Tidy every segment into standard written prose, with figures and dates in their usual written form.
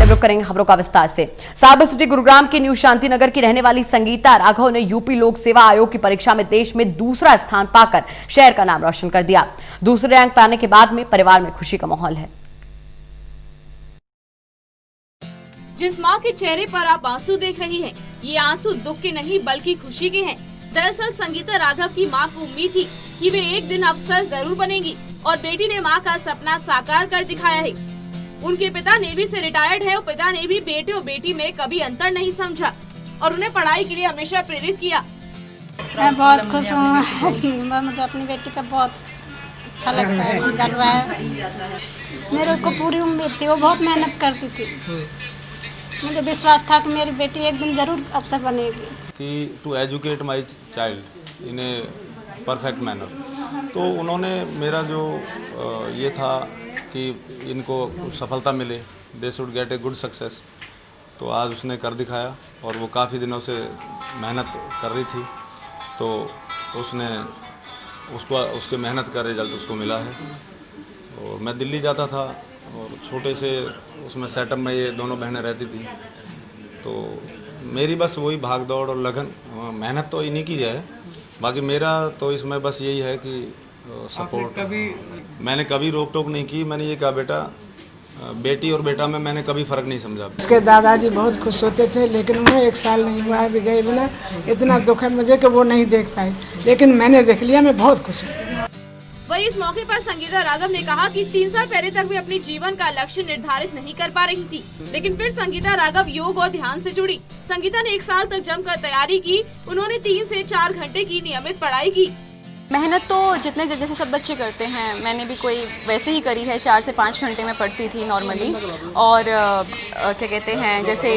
अब रुक करेंगे खबरों का विस्तार से। साइबर सिटी गुरुग्राम के न्यू शांति नगर की रहने वाली संगीता राघव ने यूपी लोक सेवा आयोग की परीक्षा में देश में दूसरा स्थान पाकर शहर का नाम रोशन कर दिया। दूसरे रैंक पाने के बाद में परिवार में खुशी का माहौल है। जिस माँ के चेहरे पर आप आंसू देख रही हैं, ये आंसू दुख के नहीं बल्कि खुशी के हैं। दरअसल संगीता राघव की माँ को उम्मीद थी कि वे एक दिन अफसर जरूर बनेंगी और बेटी ने माँ का सपना साकार कर दिखाया है। उनके पिता नेवी से रिटायर्ड है और पिता ने भी बेटे और बेटी में कभी अंतर नहीं समझा और उन्हें पढ़ाई के लिए हमेशा प्रेरित किया। मैं बहुत खुश हूँ, मुझे अपनी बेटी पर बहुत अच्छा लगता है, गर्व है। मेरे को पूरी उम्मीद थी, वो बहुत मेहनत करती थी। मुझे विश्वास था कि मेरी बेटी एक दिन जरूर अफसर बनेगी। कि to educate my child in a perfect manner, तो उन्होंने मेरा जो ये था कि इनको सफलता मिले, they should get a good success, तो आज उसने कर दिखाया। और वो काफ़ी दिनों से मेहनत कर रही थी, तो उसने उसके मेहनत का रिजल्ट उसको मिला है। और मैं दिल्ली जाता था और छोटे से उसमें सेटअप में ये दोनों बहनें रहती थी, तो मेरी बस वही भाग दौड़ और लगन, मेहनत तो इन्हीं की है। बाकी मेरा तो इसमें बस यही है कि सपोर्ट। मैंने कभी रोक टोक नहीं की। मैंने ये कहा बेटा, बेटी और बेटा में मैंने कभी फ़र्क नहीं समझा। उसके दादाजी बहुत खुश होते थे, लेकिन उन्हें 1 साल नहीं हुआ है, भी गए बिना। इतना दुख है मुझे कि वो नहीं देख पाए, लेकिन मैंने देख लिया, मैं बहुत खुश हूँ। वही इस मौके पर संगीता राघव ने कहा कि 3 साल पहले तक वे अपने जीवन का लक्ष्य निर्धारित नहीं कर पा रही थी, लेकिन फिर संगीता राघव योग और ध्यान से जुड़ी। संगीता ने 1 साल तक जमकर तैयारी की। उन्होंने 3 से 4 घंटे की नियमित पढ़ाई की। मेहनत तो जितने जैसे सब बच्चे करते हैं, मैंने भी कोई वैसे ही करी है। 4 से 5 घंटे में पढ़ती थी नॉर्मली। और क्या कहते हैं, जैसे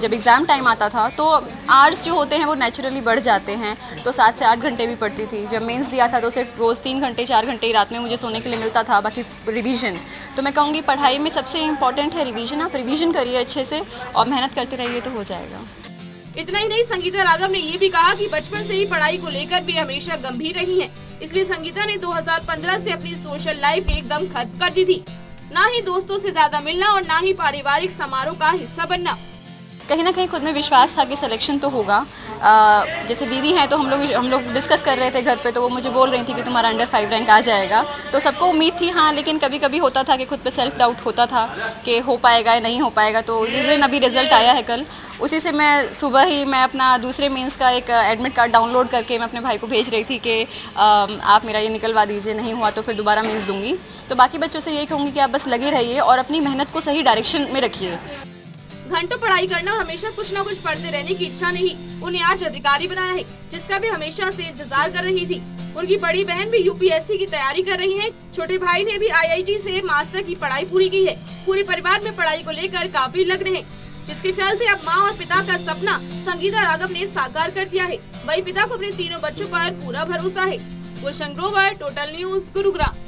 जब एग्ज़ाम टाइम आता था तो आवर्स जो होते हैं वो नेचुरली बढ़ जाते हैं, तो 7 से 8 घंटे भी पढ़ती थी। जब मेंस दिया था तो सिर्फ रोज़ 3 घंटे 4 घंटे ही रात में मुझे सोने के लिए मिलता था, बाकी रिवीजन। तो मैं कहूँगी पढ़ाई में सबसे इम्पॉर्टेंट है रिवीजन। आप रिवीजन करिए अच्छे से और मेहनत करते रहिए तो हो जाएगा। इतना ही नहीं, संगीता राघव ने ये भी कहा कि बचपन से ही पढ़ाई को लेकर भी हमेशा गंभीर रही हैं। इसलिए संगीता ने 2015 से अपनी सोशल लाइफ एकदम खत्म कर दी थी। ना ही दोस्तों से ज्यादा मिलना और ना ही पारिवारिक समारोह का हिस्सा बनना। कहीं ना कहीं खुद में विश्वास था कि सिलेक्शन तो होगा। जैसे दीदी हैं तो हम लोग डिस्कस कर रहे थे घर पे, तो वो मुझे बोल रही थी कि तुम्हारा अंडर 5 रैंक आ जाएगा। तो सबको उम्मीद थी, हाँ, लेकिन कभी कभी होता था कि खुद पे सेल्फ डाउट होता था कि हो पाएगा या नहीं हो पाएगा। तो जिस दिन अभी रिजल्ट आया है कल, उसी से मैं सुबह ही अपना दूसरे मीन्स का एक एडमिट कार्ड डाउनलोड करके मैं अपने भाई को भेज रही थी कि आप मेरा ये निकलवा दीजिए, नहीं हुआ तो फिर दोबारा मीन्स दूंगी। तो बाकी बच्चों से यही कहूँगी कि आप बस लगे रहिए और अपनी मेहनत को सही डायरेक्शन में रखिए। घंटों पढ़ाई करना और हमेशा कुछ न कुछ पढ़ते रहने की इच्छा ने ही उन्हें आज अधिकारी बनाया है, जिसका भी हमेशा से इंतजार कर रही थी। उनकी बड़ी बहन भी यूपीएससी की तैयारी कर रही है। छोटे भाई ने भी आईआईटी से मास्टर की पढ़ाई पूरी की है। पूरे परिवार में पढ़ाई को लेकर काफी लग्न है, जिसके चलते अब माँ और पिता का सपना संगीता राघव ने साकार कर दिया है। वही पिता को अपने तीनों बच्चों पर पूरा भरोसा है। Gulshan Grover, total news, Gurugram.